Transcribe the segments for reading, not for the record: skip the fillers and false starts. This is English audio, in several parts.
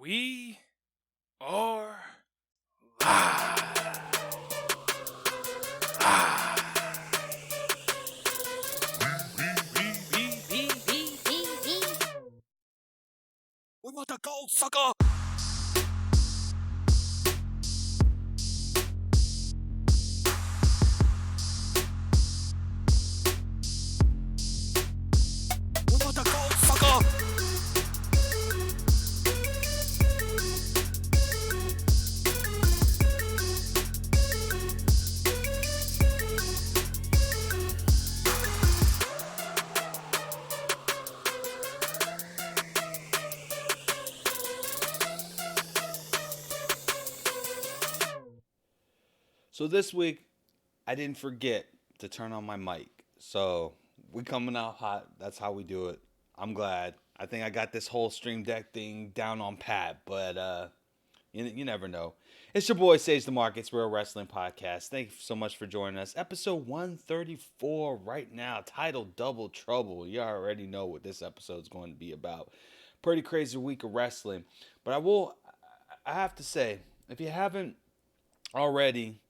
We are live. We want the gold, sucker. We want the gold, sucker. So this week, I didn't forget to turn on my mic. So we coming out hot. That's how we do it. I'm glad. I think I got this whole Stream Deck thing down on pat, but you never know. It's your boy Sage the Markets Real Wrestling Podcast. Thank you so much for joining us. Episode 134 right now, titled Double Trouble. You already know what this episode's going to be about. Pretty crazy week of wrestling. But I have to say, if you haven't already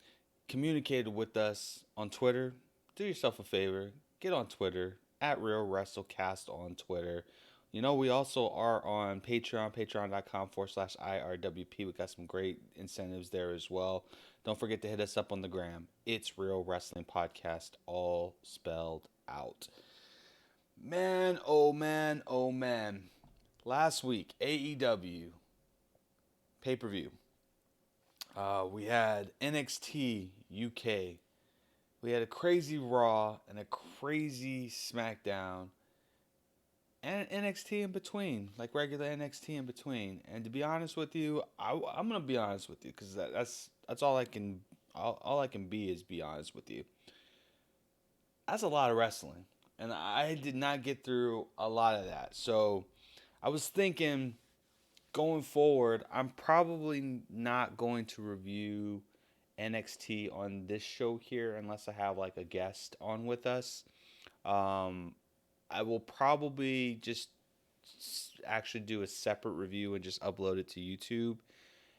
communicated with us on Twitter, do yourself a favor. Get on Twitter, at Real WrestleCast on Twitter. You know, we also are on Patreon, patreon.com/IRWP. We got some great incentives there as well. Don't forget to hit us up on the gram. It's Real Wrestling Podcast, all spelled out. Man, oh man, oh man. Last week, AEW pay-per-view. We had NXT UK. We had a crazy Raw and a crazy SmackDown. And NXT in between, like regular NXT in between. And to be honest with you, I'm gonna be honest with you because that's all I can all I can be honest with you. That's a lot of wrestling, and I did not get through a lot of that. So I was thinking going forward, I'm probably not going to review NXT on this show here unless I have like a guest on with us. Um, I will probably just actually do a separate review and just upload it to YouTube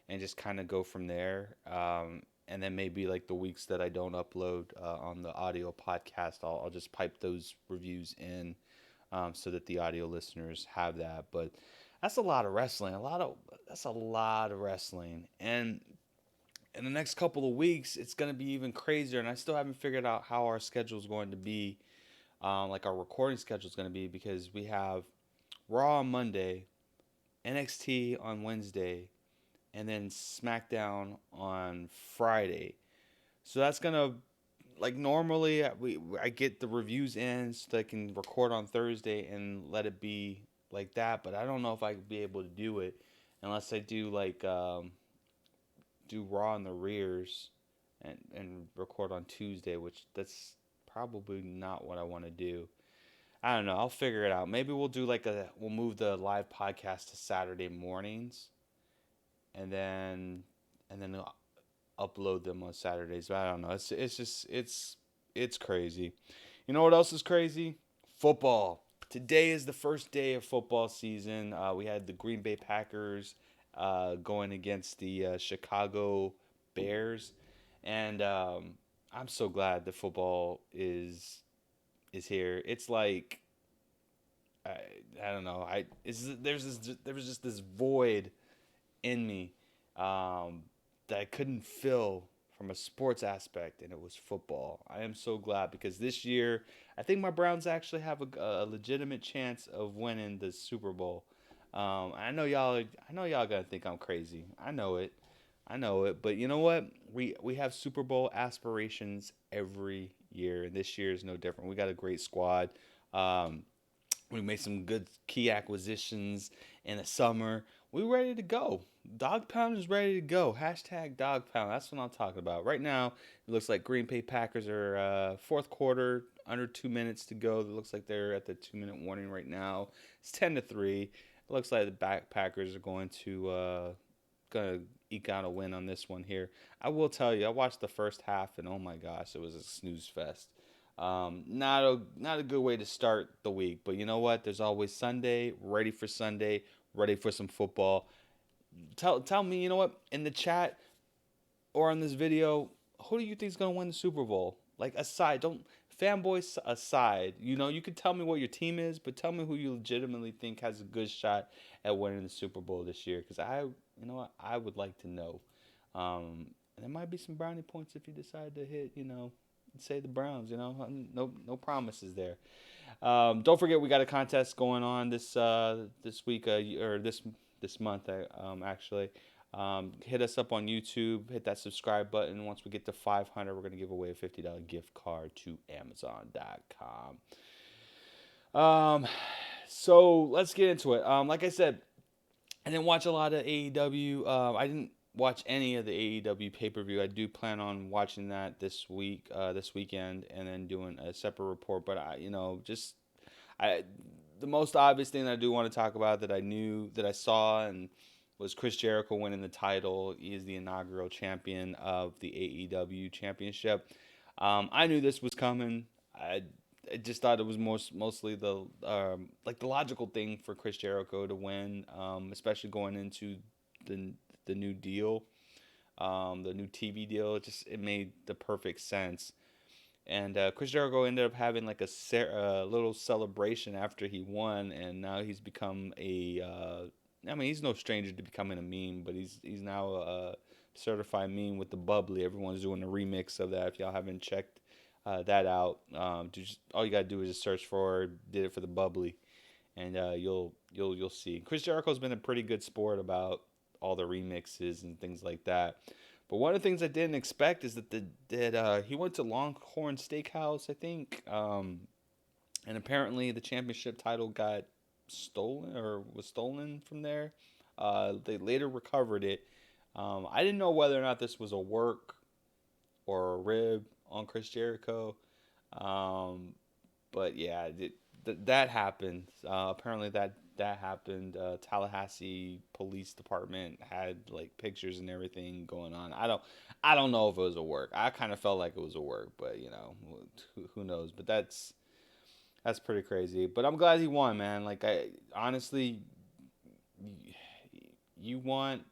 and just kind of go from there. And then maybe like the weeks that I don't upload on the audio podcast, I'll just pipe those reviews in so that the audio listeners have that. But that's a lot of wrestling. That's a lot of wrestling. And in the next couple of weeks, it's going to be even crazier. And I still haven't figured out how our schedule is going to be, like our recording schedule is going to be, because we have Raw on Monday, NXT on Wednesday, and then SmackDown on Friday. So that's going to, like normally, I get the reviews in so that I can record on Thursday and let it be like that. But I don't know if I could be able to do it unless I do like do Raw in the rears and record on Tuesday, which that's probably not what I want to do. I don't know. I'll figure it out. Maybe we'll move the live podcast to Saturday mornings, and then upload them on Saturdays. But I don't know. It's crazy. You know what else is crazy? Football. Today is the first day of football season. We had the Green Bay Packers going against the Chicago Bears, and I'm so glad that football is here. It's like I, I don't know. There was just this void in me that I couldn't fill from a sports aspect, and it was football. I am so glad because this year I think my Browns actually have a legitimate chance of winning the Super Bowl. I know y'all gonna think I'm crazy. I know it. But you know what? We have Super Bowl aspirations every year, and this year is no different. We got a great squad. Um, we made some good key acquisitions in the summer. We're ready to go. Dog Pound is ready to go. Hashtag Dog Pound. That's what I'm talking about. Right now, it looks like Green Bay Packers are fourth quarter, under 2 minutes to go. It looks like they're at the 2 minute warning right now. It's 10-3. It looks like the Packers are gonna eke out a win on this one here. I will tell you, I watched the first half, and oh my gosh, it was a snooze fest. Not a good way to start the week, but you know what? There's always Sunday. Ready for Sunday. Ready for some football. tell me, you know what, in the chat or on this video, who do you think is gonna win the Super Bowl? Like aside, don't fanboys aside. You know, you can tell me what your team is, but tell me who you legitimately think has a good shot at winning the Super Bowl this year. Because you know what, I would like to know. And there might be some brownie points if you decide to hit, say the Browns. No promises there. Don't forget we got a contest going on this week or this month actually. Hit us up on YouTube. Hit that subscribe button. Once we get to 500, we're gonna give away a $50 gift card to Amazon.com. So let's get into it. Like I said, I didn't watch a lot of AEW. I didn't watch any of the AEW pay per view. I do plan on watching that this weekend, and then doing a separate report. But I the most obvious thing that I do want to talk about that I knew that I saw and was Chris Jericho winning the title. He is the inaugural champion of the AEW championship. I knew this was coming. I just thought it was mostly like the logical thing for Chris Jericho to win, especially going into the the new deal, the new TV deal. It made the perfect sense. And Chris Jericho ended up having like a little celebration after he won, and now he's become I mean, he's no stranger to becoming a meme, but he's now a certified meme with the bubbly. Everyone's doing a remix of that. If y'all haven't checked that out, all you gotta do is just search for "did it for the bubbly," and you'll see. Chris Jericho's been a pretty good sport about all the remixes and things like that. But one of the things I didn't expect is that he went to Longhorn Steakhouse, I think, and apparently the championship title got stolen or was stolen from there. They later recovered it. I didn't know whether or not this was a work or a rib on Chris Jericho. Um, but yeah, that happened. Apparently that happened. Tallahassee Police Department had like pictures and everything going on. I don't know if it was a work. I kind of felt like it was a work, but who knows? But that's pretty crazy. But I'm glad he won, man. Like I honestly, you want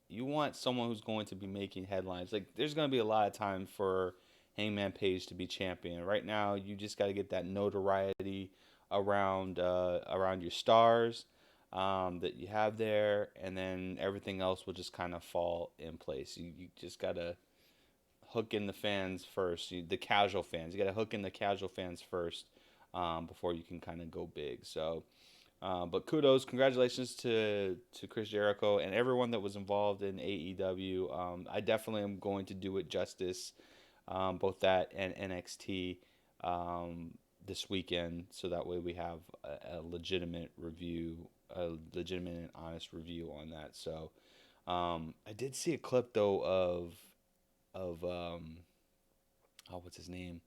you want someone who's going to be making headlines. Like there's going to be a lot of time for Hangman Page to be champion. Right now, you just got to get that notoriety around your stars that you have there, and then everything else will just kind of fall in place. You just got to hook in the fans first, the casual fans. You got to hook in the casual fans first before you can kind of go big. So. But kudos, congratulations to Chris Jericho and everyone that was involved in AEW. I definitely am going to do it justice, both that and NXT this weekend, so that way we have a legitimate review, a legitimate and honest review on that. So I did see a clip though of oh, what's his name,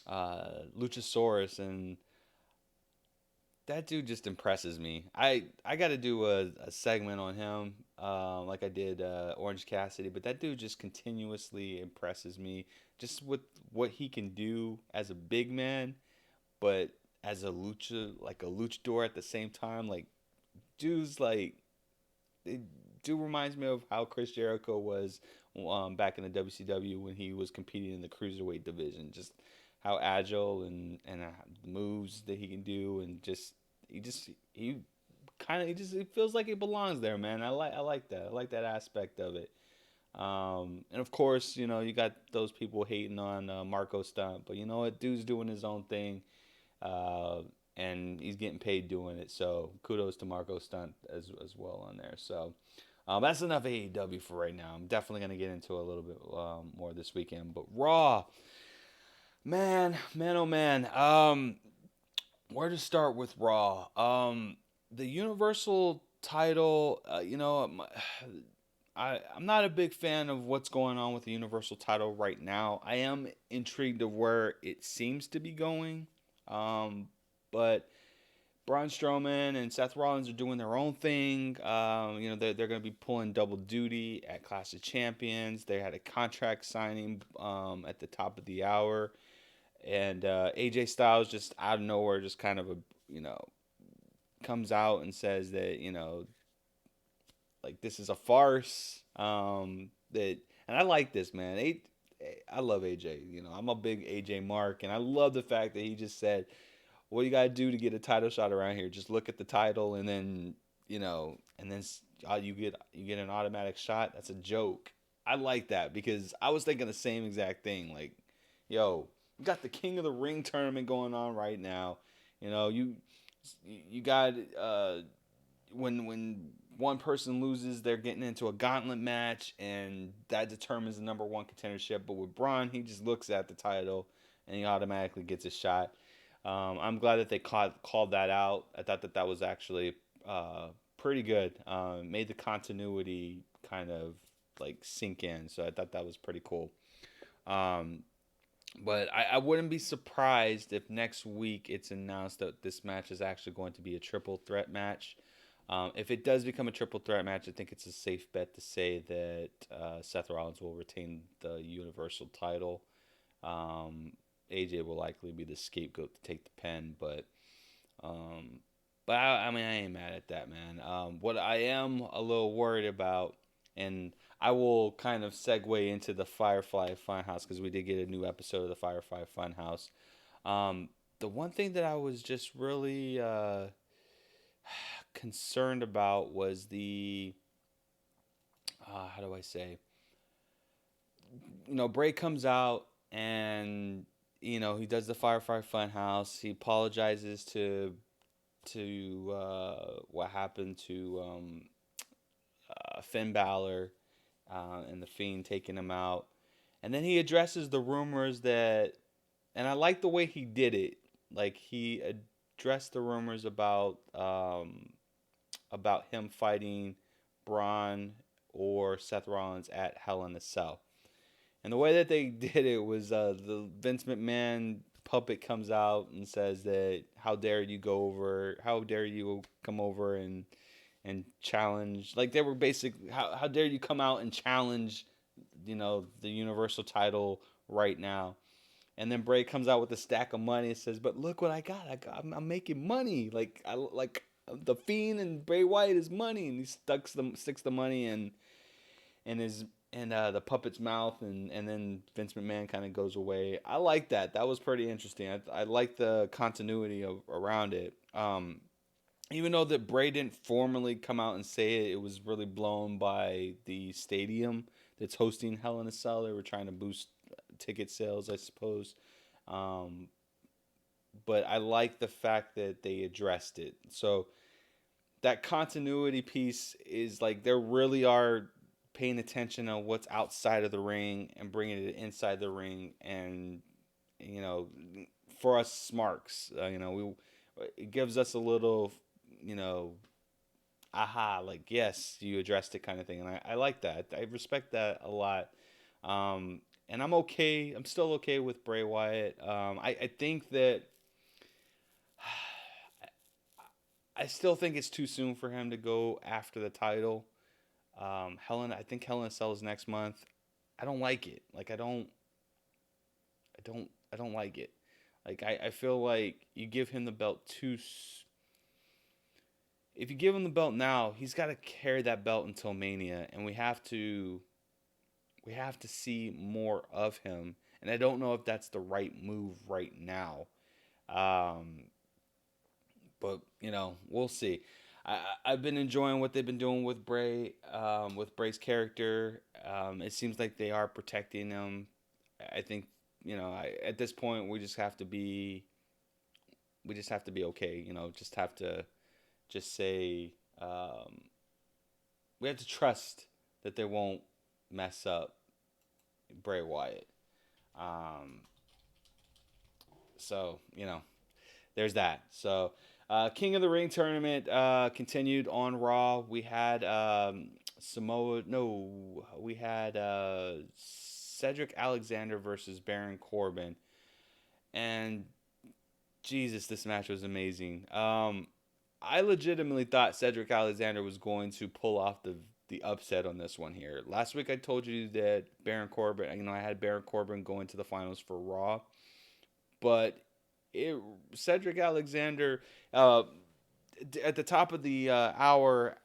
Luchasaurus, and that dude just impresses me. I got to do a segment on him, like I did Orange Cassidy, but that dude just continuously impresses me, just with what he can do as a big man, but as a like a luchador at the same time. Like, dude's like, it dude reminds me of how Chris Jericho was back in the WCW when he was competing in the cruiserweight division. Just how agile and the moves that he can do, and he kind of he feels like he belongs there, man. I like that. I like that aspect of it. And of course, you got those people hating on Marco Stunt, but you know what, dude's doing his own thing, uh, and he's getting paid doing it. So kudos to Marco Stunt as well on there. So that's enough AEW for right now. I'm definitely gonna get into a little bit more this weekend. But Raw, man, oh man. Where to start with Raw? The Universal title. I'm not a big fan of what's going on with the Universal title right now. I am intrigued of where it seems to be going. But Braun Strowman and Seth Rollins are doing their own thing. They're going to be pulling double duty at Clash of Champions. They had a contract signing at the top of the hour. And AJ Styles just out of nowhere just kind of, comes out and says that, like this is a farce. That and I like this, man. I love AJ. You know, I'm a big AJ mark, and I love the fact that he just said, "What you gotta do to get a title shot around here? Just look at the title, and then you get an automatic shot." That's a joke. I like that because I was thinking the same exact thing. Like, yo, you got the King of the Ring tournament going on right now. You know, you got when one person loses, they're getting into a gauntlet match, and that determines the number one contendership. But with Braun, he just looks at the title, and he automatically gets a shot. I'm glad that they called that out. I thought that that was actually pretty good. Made the continuity kind of like sink in, so I thought that was pretty cool. Um, but I wouldn't be surprised if next week it's announced that this match is actually going to be a triple threat match. If it does become a triple threat match, I think it's a safe bet to say that Seth Rollins will retain the Universal title. Um, AJ will likely be the scapegoat to take the pen, um, I mean, I ain't mad at that, man. What I am a little worried about, and I will kind of segue into the Firefly Funhouse because we did get a new episode of the Firefly Funhouse. The one thing that I was just really concerned about was the how do I say? You know, Bray comes out and he does the Firefly Funhouse. He apologizes to what happened to Finn Balor and the Fiend taking him out, and then he addresses the rumors that, and I like the way he did it. Like he addressed the rumors about him fighting Braun or Seth Rollins at Hell in a Cell. And the way that they did it was the Vince McMahon puppet comes out and says that how dare you come over and challenge, like they were basically, how dare you come out and challenge the Universal title right now. And then Bray comes out with a stack of money and says, "But look what I got! I'm making money. Like the Fiend and Bray Wyatt is money." And he sticks the money in his the puppet's mouth, and then Vince McMahon kind of goes away. I like that. That was pretty interesting. I like the continuity around it. Even though that Bray didn't formally come out and say it, it was really blown by the stadium that's hosting Hell in a Cell. They were trying to boost ticket sales, I suppose. Um, but I like the fact that they addressed it. So that continuity piece is like they really are paying attention on what's outside of the ring and bringing it inside the ring. And you know, for us smarks, we it gives us a little, you know, aha, like yes, you addressed it kind of thing, and I like that. I respect that a lot. And I'm okay. I'm still okay with Bray Wyatt. I think that I still think it's too soon for him to go after the title. I think Helen in a Cell is next month. I don't like it. Like I don't like it. Like I feel like you give him the belt if you give him the belt now, he's got to carry that belt until Mania, and we have to see more of him. And I don't know if that's the right move right now. Um, but we'll see. I've been enjoying what they've been doing with Bray, with Bray's character. It seems like they are protecting him. I think at this point we just have to be okay. Just have to just say we have to trust that they won't mess up Bray Wyatt. Um, so there's that. So King of the Ring tournament continued on Raw. We had Samoa. No, we had Cedric Alexander versus Baron Corbin, and Jesus, this match was amazing. I legitimately thought Cedric Alexander was going to pull off the upset on this one here. Last week I told you that Baron Corbin, I had Baron Corbin going to the finals for Raw, but Cedric Alexander at the top of the hour,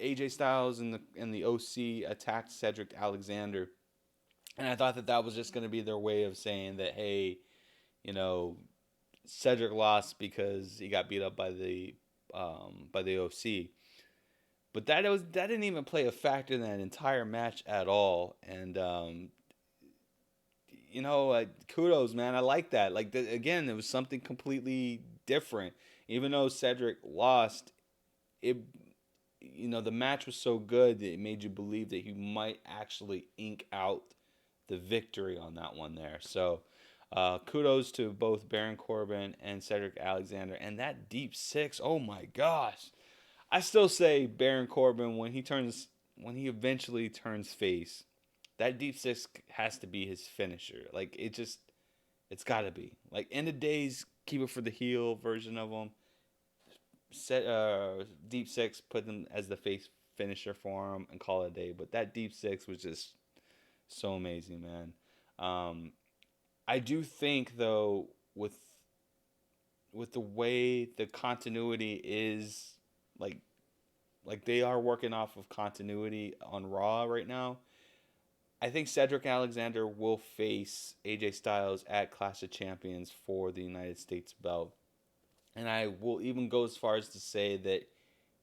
AJ Styles and the OC attacked Cedric Alexander, and I thought that was just going to be their way of saying that, hey, you know, Cedric lost because he got beat up by the OC. But that didn't even play a factor in that entire match at all. And kudos, man. I like that. Like again, it was something completely different. Even though Cedric lost, it the match was so good that it made you believe that he might actually ink out the victory on that one there. So kudos to both Baron Corbin and Cedric Alexander. And that deep six, oh my gosh. I still say Baron Corbin when he eventually turns face, that deep six has to be his finisher. Like it's got to be. Like end of days, keep it for the heel version of him. Set deep six, put them as the face finisher for him, and call it a day. But that deep six was just so amazing, man. I do think though with the way the continuity is, like they are working off of continuity on Raw right now. I think Cedric Alexander will face AJ Styles at Clash of Champions for the United States belt. And I will even go as far as to say that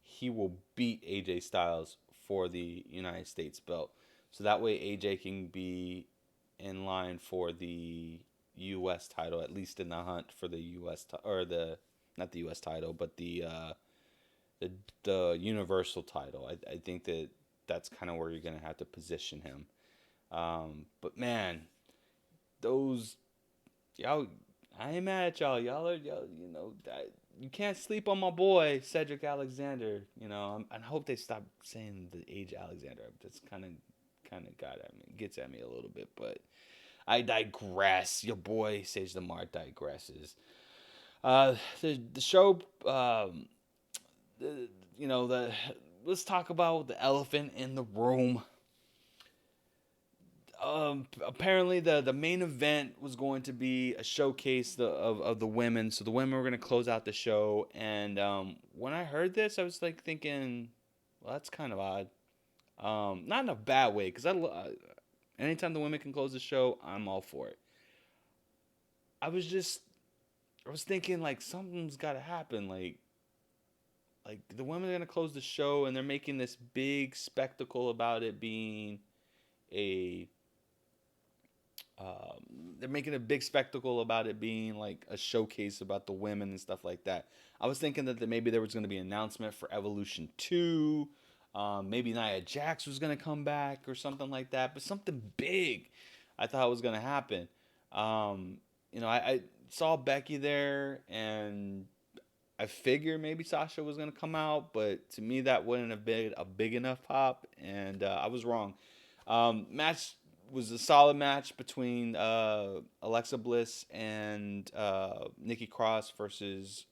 he will beat AJ Styles for the United States belt. So that way AJ can be in line for the U.S. title, at least in the hunt for the U.S. or not the U.S. title, but the Universal title. I think that's kind of where you're going to have to position him. But man, those y'all, I ain't mad at y'all. Y'all, you can't sleep on my boy Cedric Alexander. I hope they stop saying the age Alexander. That's kind of gets at me a little bit. But I digress. Your boy Sage Lamar digresses. The show. Let's talk about the elephant in the room. Apparently the main event was going to be a showcase of the women. So the women were going to close out the show. And when I heard this, I was like thinking, well, that's kind of odd. Not in a bad way, because anytime the women can close the show, I'm all for it. I was thinking like something's got to happen. Like the women are going to close the show and they're making this big spectacle about it being like a showcase about the women and stuff like that. I was thinking that maybe there was going to be an announcement for Evolution 2. Maybe Nia Jax was going to come back or something like that. But something big I thought was going to happen. I saw Becky there and I figured maybe Sasha was going to come out. But to me, that wouldn't have been a big enough pop. And I was wrong. Match was a solid match between Alexa Bliss and Nikki Cross versus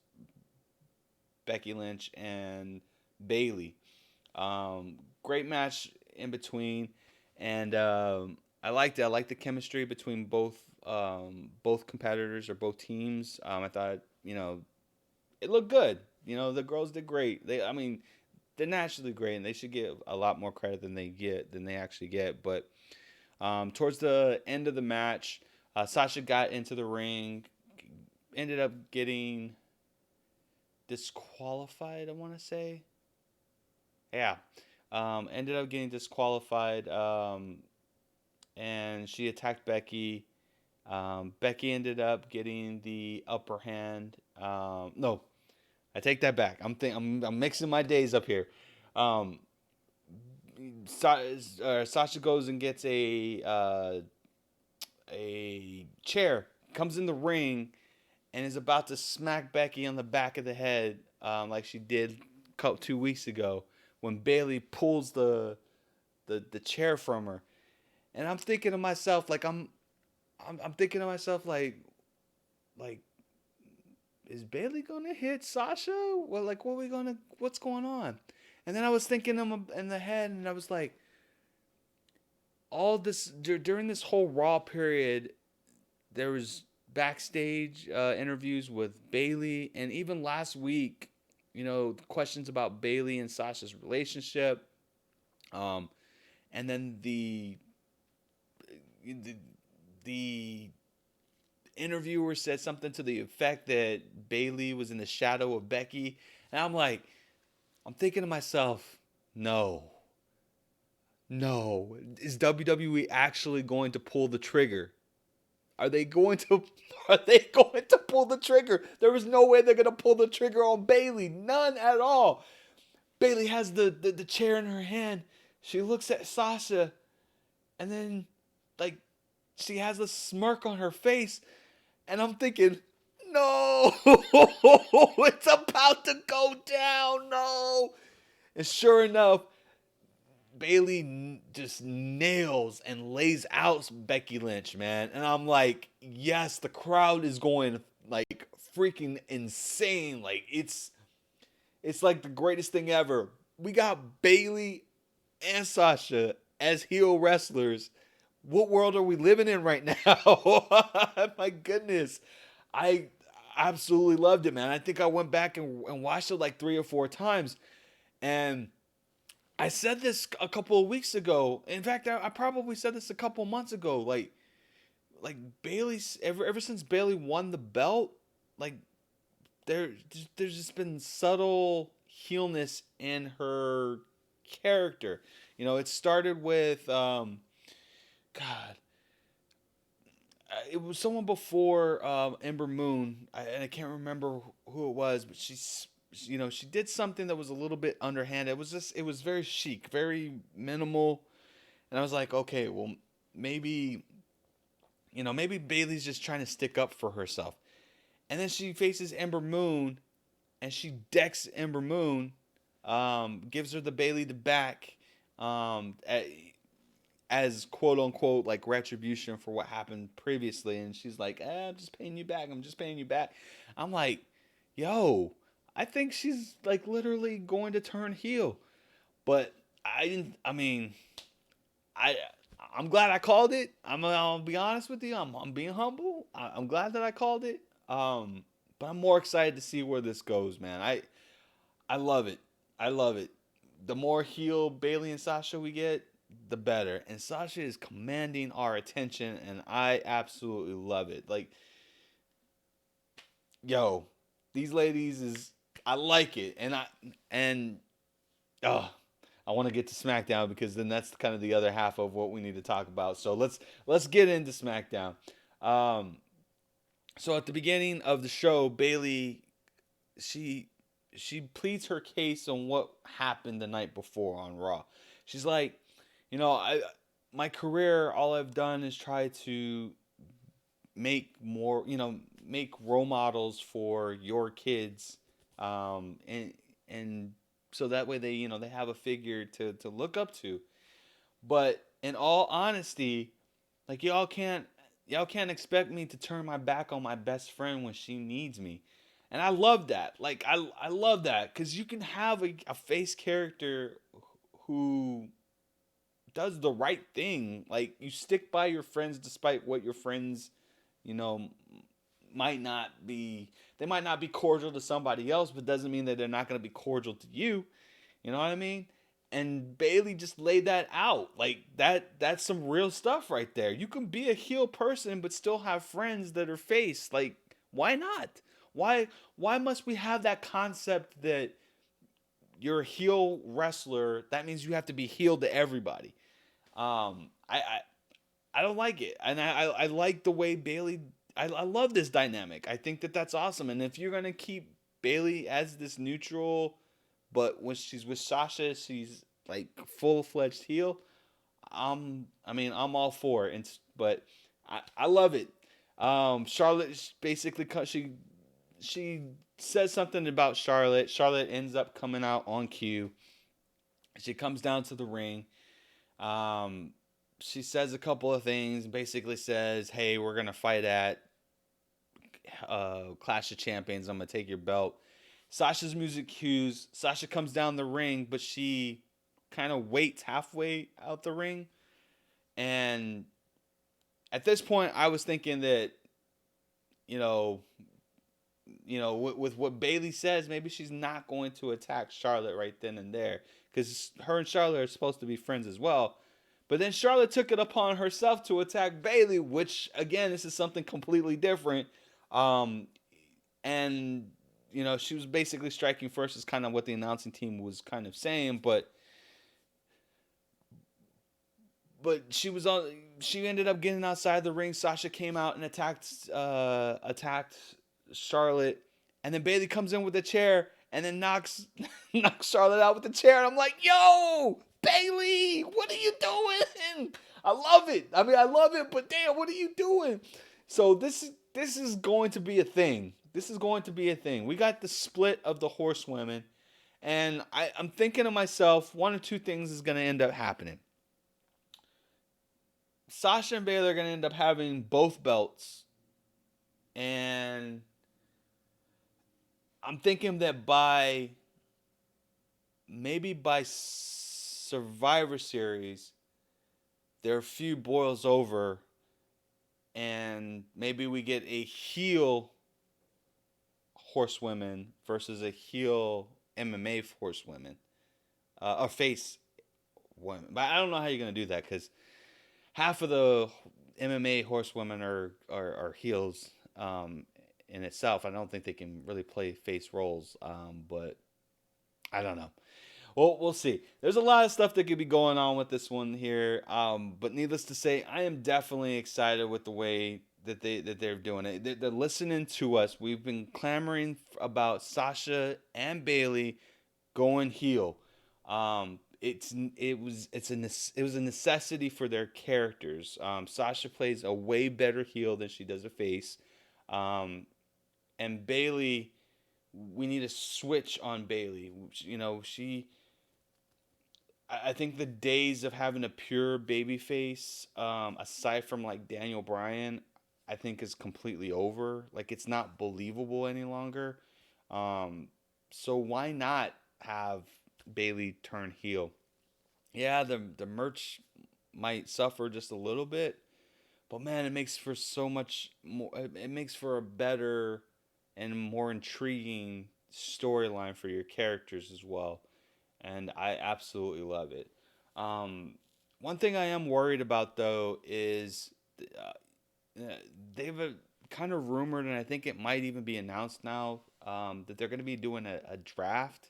Becky Lynch and Bayley. Great match in between, and I liked it. I liked the chemistry between both competitors or both teams. I thought it looked good. The girls did great. They're naturally great, and they should get a lot more credit than they actually get. But towards the end of the match, Sasha got into the ring, ended up getting disqualified, I want to say. Yeah. Ended up getting disqualified, and she attacked Becky. Becky ended up getting the upper hand. No, I take that back. I'm mixing my days up here. Sasha goes and gets a chair, comes in the ring, and is about to smack Becky on the back of the head, like she did 2 weeks ago when Bayley pulls the chair from her. And I'm thinking to myself, like I'm thinking to myself, like is Bayley gonna hit Sasha? Well, like what's going on? And then I was thinking in the head, and I was like, all this during this whole Raw period, there was backstage interviews with Bayley, and even last week, questions about Bayley and Sasha's relationship. And then the the interviewer said something to the effect that Bayley was in the shadow of Becky, and I'm thinking to myself, no, no, is WWE actually going to pull the trigger? Are they going to? Are they going to pull the trigger? There is no way they're going to pull the trigger on Bayley, none at all. Bayley has the chair in her hand. She looks at Sasha, and then like she has a smirk on her face, and I'm thinking, no, it's about to go down, no. And sure enough, Bayley just nails and lays out Becky Lynch, man. And I'm like, yes, the crowd is going like freaking insane. Like it's like the greatest thing ever. We got Bayley and Sasha as heel wrestlers. What world are we living in right now? My goodness. I absolutely loved it, man. I think I went back and watched it like 3 or 4 times. And I said this a couple of weeks ago. In fact, I probably said this a couple of months ago. Like Bayley's ever since Bayley won the belt, like there's just been subtle heelness in her character. It started with God, it was someone before Ember Moon, and I can't remember who it was, but she did something that was a little bit underhanded. It was very chic, very minimal, and I was like, okay, well, maybe, maybe Bayley's just trying to stick up for herself. And then she faces Ember Moon, and she decks Ember Moon, gives her the Bayley to back, as quote unquote like retribution for what happened previously. And she's like, I'm just paying you back. I'm just paying you back. I'm like, yo, I think she's like literally going to turn heel. But I mean, I I'm glad I called it. I'll be honest with you. I'm being humble. I'm glad that I called it. But I'm more excited to see where this goes, man. I love it. I love it. The more heel Bayley and Sasha we get, the better. And Sasha is commanding our attention, and I absolutely love it. Like, yo, these ladies is I like it, and oh, I want to get to SmackDown because then that's kind of the other half of what we need to talk about. So let's get into SmackDown. Um, so at the beginning of the show, Bayley she she pleads her case on what happened the night before on Raw. She's like, I my career, all I've done is try to make more, make role models for your kids, and so that way they have a figure to look up to. But in all honesty, like y'all can't expect me to turn my back on my best friend when she needs me. And I love that. Like I love that cuz you can have a face character who does the right thing. Like you stick by your friends despite what your friends, you know, might not be they might not be cordial to somebody else, but doesn't mean that they're not going to be cordial to you. You know what I mean? And Bayley just laid that out. Like that's some real stuff right there. You can be a heel person but still have friends that are face. Like why not? Why must we have that concept that you're a heel wrestler, that means you have to be heel to everybody? I don't like it, and I like the way Bayley. I love this dynamic. I think that that's awesome. And if you're gonna keep Bayley as this neutral, but when she's with Sasha, she's like full fledged heel. I'm all for it. But I love it. Charlotte basically she says something about Charlotte. Charlotte ends up coming out on cue. She comes down to the ring. Um, she says a couple of things. Basically says, "Hey, we're gonna fight at Clash of Champions. I'm gonna take your belt." Sasha's music cues. Sasha comes down the ring, but she kind of waits halfway out the ring. And at this point, I was thinking that you know with what Bayley says, maybe she's not going to attack Charlotte right then and there because her and Charlotte are supposed to be friends as well. But then Charlotte took it upon herself to attack Bayley, which again, this is something completely different. Um, and she was basically striking first, is kind of what the announcing team was kind of saying, but she ended up getting outside the ring. Sasha came out and attacked Charlotte, and then Bayley comes in with a chair and then knocks knocks Charlotte out with the chair. And I'm like, yo, Bayley, what are you doing? I love it. I mean, I love it, but damn, what are you doing? So this is going to be a thing. This is going to be a thing. We got the split of the horsewomen, and I'm thinking to myself, one or two things is going to end up happening. Sasha and Bayley are going to end up having both belts, and I'm thinking that maybe by Survivor Series, their feud boils over, and maybe we get a heel horsewomen versus a heel MMA horsewomen, or face women. But I don't know how you're going to do that because half of the MMA horsewomen are heels in itself. I don't think they can really play face roles, but I don't know. Well, we'll see. There's a lot of stuff that could be going on with this one here, but needless to say, I am definitely excited with the way that they're doing it. They're listening to us. We've been clamoring about Sasha and Bayley going heel. It was a necessity for their characters. Sasha plays a way better heel than she does a face, and Bayley, we need a switch on Bayley. I think the days of having a pure baby face, aside from like Daniel Bryan, I think is completely over. Like it's not believable any longer. So why not have Bayley turn heel? Yeah, the merch might suffer just a little bit, but man, it makes for so much more. It makes for a better and more intriguing storyline for your characters as well, and I absolutely love it. Um, One thing I am worried about though is uh, they've kind of rumored, and I think it might even be announced now, that they're going to be doing a draft.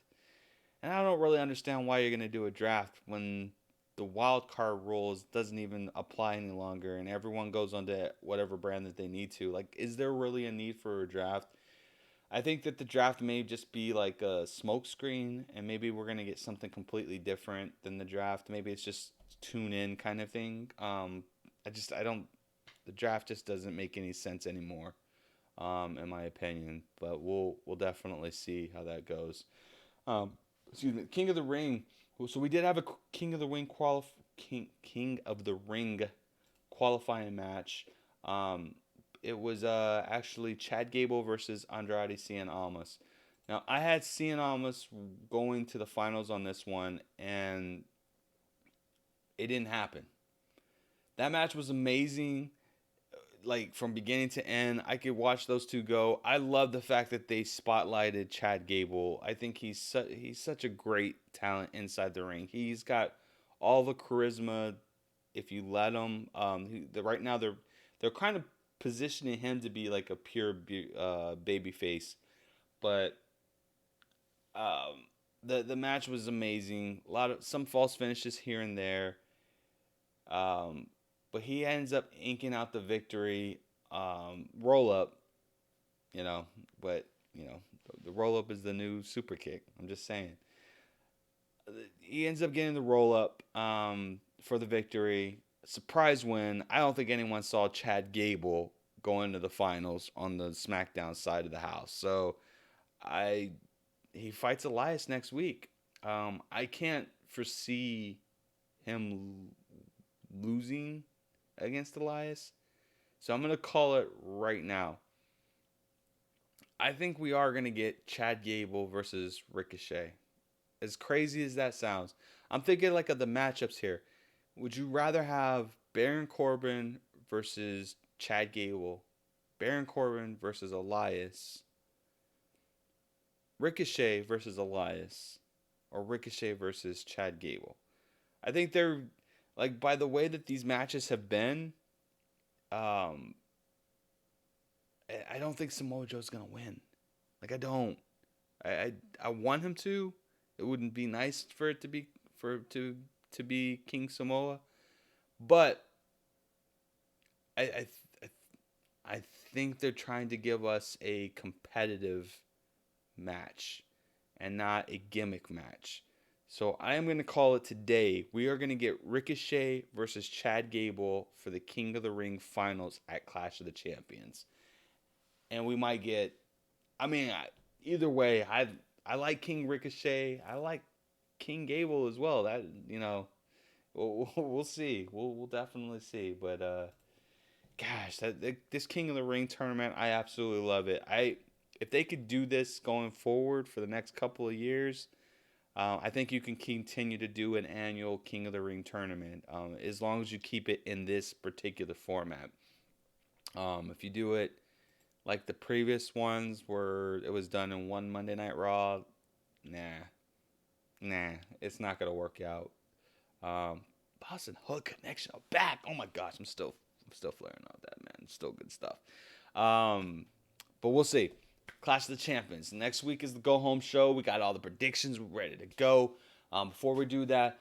And I don't really understand why you're going to do a draft when the wild card rules doesn't even apply any longer, and everyone goes onto whatever brand that they need to. Like, is there really a need for a draft? I think that the draft may just be like a smokescreen, and maybe we're gonna get something completely different than the draft. Maybe it's just tune in kind of thing. I don't. The draft just doesn't make any sense anymore, in my opinion. But we'll definitely see how that goes. Um, Excuse me, King of the Ring. So we did have a King of the Ring qualifying match. Um, it was actually Chad Gable versus Andrade Cien Almas. Now I had Cien Almas going to the finals on this one, and it didn't happen. That match was amazing, like from beginning to end. I could watch those two go. I love the fact that they spotlighted Chad Gable. I think he's such a great talent inside the ring. He's got all the charisma if you let him. Right now they're kind of positioning him to be like a pure baby face, but the match was amazing. A lot of some false finishes here and there. But he ends up inking out the victory. Roll up, you know, but the roll up is the new super kick. I'm just saying. He ends up getting the roll up for the victory. Surprise win. I don't think anyone saw Chad Gable go into the finals on the SmackDown side of the house. So I he fights Elias next week. I can't foresee him losing against Elias. So I'm going to call it right now. I think we are going to get Chad Gable versus Ricochet. As crazy as that sounds, I'm thinking like of the matchups here. Would you rather have Baron Corbin versus Chad Gable, Baron Corbin versus Elias, Ricochet versus Elias or Ricochet versus Chad Gable. I think they're like by the way that these matches have been, um, I don't think Samoa Joe's gonna win. Like I don't. I, I I want him to. It wouldn't be nice for it to be to be King Samoa, but I I I I think they're trying to give us a competitive match and not a gimmick match. So I am going to call it today. We are going to get Ricochet versus Chad Gable for the King of the Ring finals at Clash of the Champions. And we might get, I mean, either way, I like King Ricochet. I like King Gable as well. That, we'll see. We'll definitely see. But gosh, this King of the Ring tournament, I absolutely love it. If they could do this going forward for the next couple of years, I think you can continue to do an annual King of the Ring tournament as long as you keep it in this particular format. If you do it like the previous ones where it was done in one Monday Night Raw, nah, it's not gonna work out. Um, Boston Hook Connection back. Oh my gosh, I'm still flaring out that, man. It's still good stuff. Um, but we'll see. Clash of the Champions. Next week is the go home show. We got all the predictions. We're ready to go. Before we do that,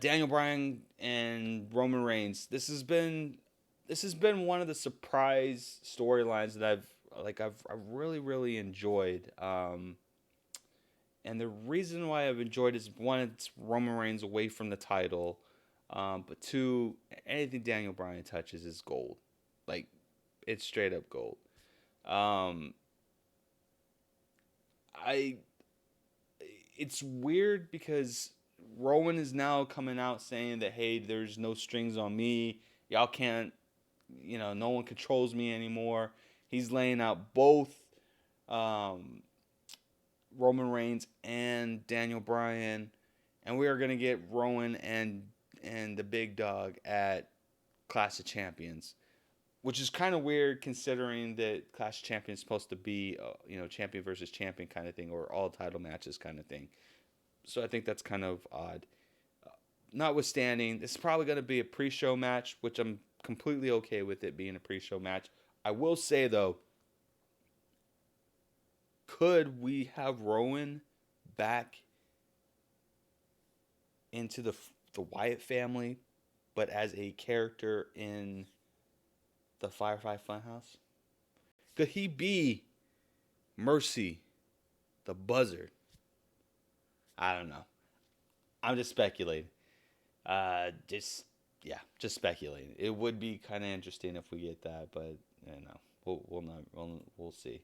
Daniel Bryan and Roman Reigns. This has been one of the surprise storylines that I've really enjoyed. And the reason why I've enjoyed is one, it's Roman Reigns away from the title. But two, anything Daniel Bryan touches is gold. Like, it's straight up gold. Um, I it's weird because Rowan is now coming out saying that, hey, there's no strings on me. Y'all can't, no one controls me anymore. He's laying out both um, Roman Reigns and Daniel Bryan, and we are gonna get Rowan and the big dog at Clash of Champions, which is kind of weird considering that Clash of Champions is supposed to be, champion versus champion kind of thing, or all title matches kind of thing. So I think that's kind of odd. Notwithstanding, this is probably going to be a pre-show match, which I'm completely okay with it being a pre-show match. I will say though, could we have Rowan back into the Wyatt family, but as a character in the Firefly Funhouse? Could he be Mercy, the Buzzard? I don't know. I'm just speculating. Just speculating. It would be kind of interesting if we get that, but we'll see.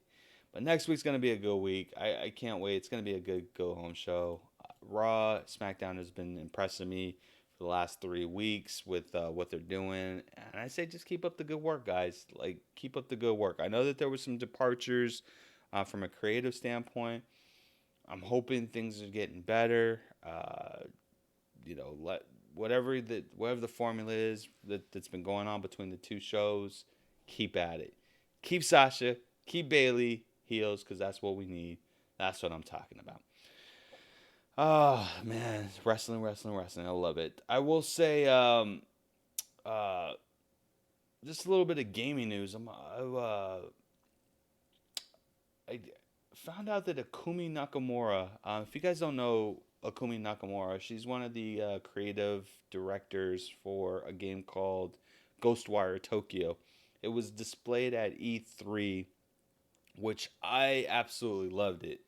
But next week's gonna be a good week. I can't wait. It's gonna be a good go home show. Raw, SmackDown has been impressing me for the last 3 weeks with what they're doing, and I say just keep up the good work, guys. Like keep up the good work. I know that there were some departures from a creative standpoint. I'm hoping things are getting better. Let whatever the formula is that's been going on between the two shows, keep at it. Keep Sasha, keep Bayley heels because that's what we need. That's what I'm talking about. Oh man, wrestling. I love it. I will say, uh, just a little bit of gaming news. I found out that Akumi Nakamura. If you guys don't know Akumi Nakamura, she's one of the creative directors for a game called Ghostwire Tokyo. It was displayed at E3, which I absolutely loved it.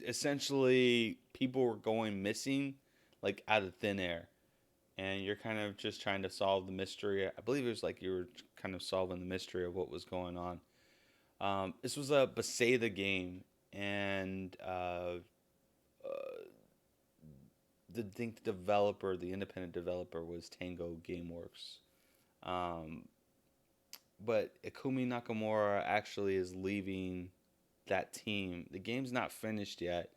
Essentially, people were going missing, like out of thin air, and you're kind of just trying to solve the mystery. I believe it was like you were kind of solving the mystery of what was going on. This was a Bethesda game, and the independent developer, was Tango Gameworks. Um, but Ikumi Nakamura actually is leaving that team. The game's not finished yet,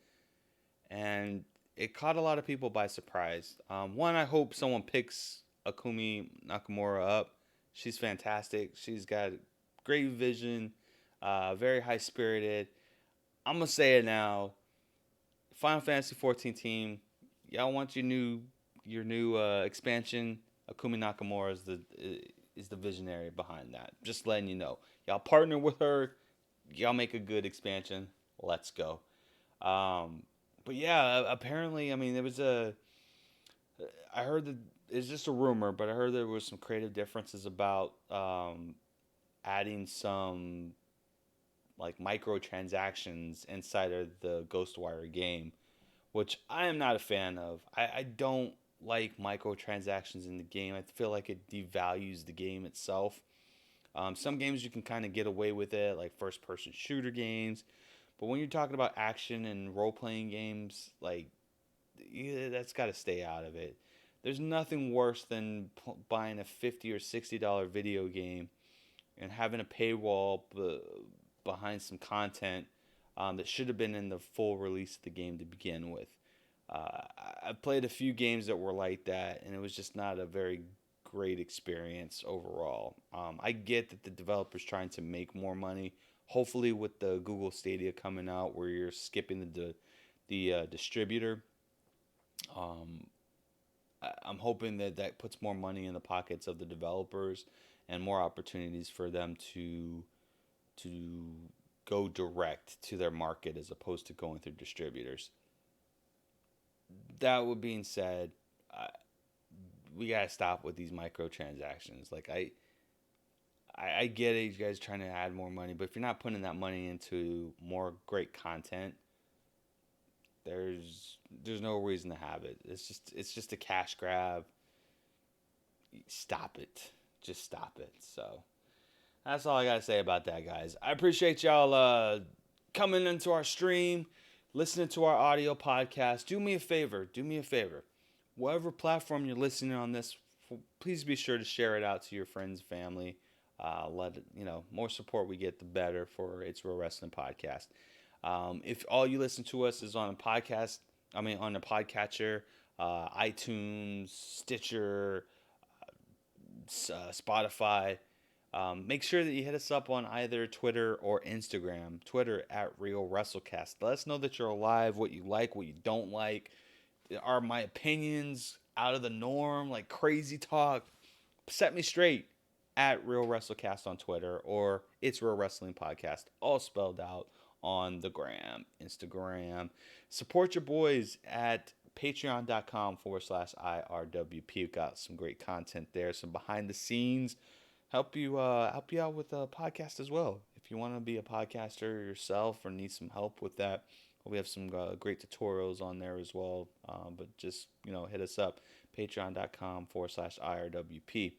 and it caught a lot of people by surprise. One, I hope someone picks Akumi Nakamura up. She's fantastic. She's got great vision, very high spirited. I'm gonna say it now. Final Fantasy 14 team, y'all want your new expansion. Akumi Nakamura is the visionary behind that. Just letting you know, y'all partner with her. Y'all make a good expansion. Let's go. Um, but yeah, apparently, I mean, there was a. I heard that it's just a rumor, but I heard there was some creative differences about adding some like microtransactions inside of the Ghostwire game, which I am not a fan of. I don't like microtransactions in the game. I feel like it devalues the game itself. Some games you can kind of get away with it, like first person shooter games. But when you're talking about action and role playing games, like, yeah, that's got to stay out of it. There's nothing worse than buying a $50 or $60 video game and having a paywall behind some content that should have been in the full release of the game to begin with. Uh, I played a few games that were like that, and it was just not a very great experience overall. I get that the developer's trying to make more money. Hopefully, with the Google Stadia coming out, where you're skipping the distributor, um, I'm hoping that that puts more money in the pockets of the developers and more opportunities for them to go direct to their market as opposed to going through distributors. That would being said, we gotta stop with these microtransactions. Like I get it, you guys trying to add more money, but if you're not putting that money into more great content, there's no reason to have it. It's just a cash grab. Stop it. Just stop it. So that's all I gotta say about that, guys. I appreciate y'all coming into our stream, listening to our audio podcast. Do me a favor. Do me a favor. Whatever platform you're listening on this, please be sure to share it out to your friends, family. Let it, more support we get, the better for It's Real Wrestling Podcast. If all you listen to us is on a podcast, on a podcatcher, iTunes, Stitcher, Spotify, make sure that you hit us up on either Twitter or Instagram. Twitter at Real WrestleCast. Let us know that you're alive, what you like, what you don't like. Are my opinions out of the norm, like crazy talk? Set me straight at Real WrestleCast on Twitter, or It's Real Wrestling Podcast, all spelled out on the gram, Instagram. Support your boys at patreon.com/IRWP. We've got some great content there, some behind the scenes. Help you out with a podcast as well. If you want to be a podcaster yourself or need some help with that, we have some great tutorials on there as well. But just hit us up, patreon.com/IRWP.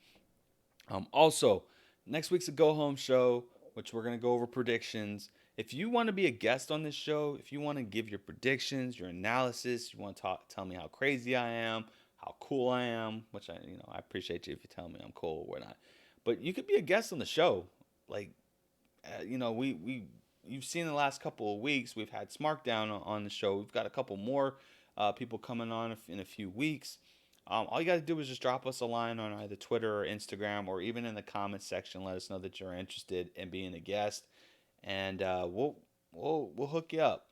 Also, next week's a go home show, which we're gonna go over predictions. If you want to be a guest on this show, if you want to give your predictions, your analysis, you want to tell me how crazy I am, how cool I am, which I appreciate you if you tell me I'm cool or not. But you could be a guest on the show. Like, you've seen the last couple of weeks, we've had Smarkdown on the show. We've got a couple more people coming on in a few weeks. All you got to do is just drop us a line on either Twitter or Instagram, or even in the comments section. Let us know that you're interested in being a guest, and we'll hook you up.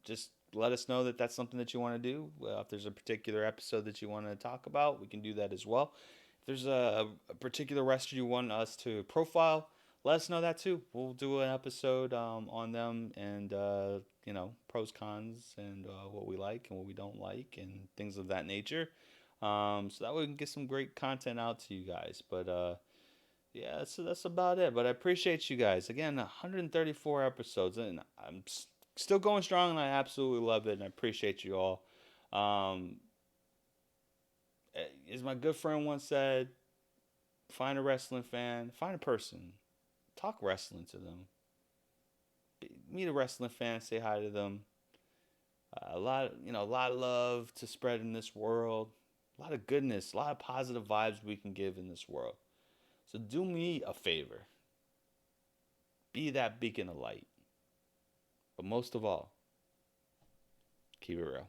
Just let us know that that's something that you want to do. If there's a particular episode that you want to talk about, we can do that as well. If there's a particular wrestler you want us to profile, let us know that too. We'll do an episode on them, and pros, cons, and what we like and what we don't like, and things of that nature. So that way we can get some great content out to you guys. But yeah, that's about it. But I appreciate you guys. Again, 134 episodes, and I'm still going strong, and I absolutely love it, and I appreciate you all. As my good friend once said, find a wrestling fan, find a person, talk wrestling to them. Meet a wrestling fan, say hi to them. A lot of love to spread in this world. A lot of goodness, a lot of positive vibes we can give in this world. So do me a favor. Be that beacon of light. But most of all, keep it real.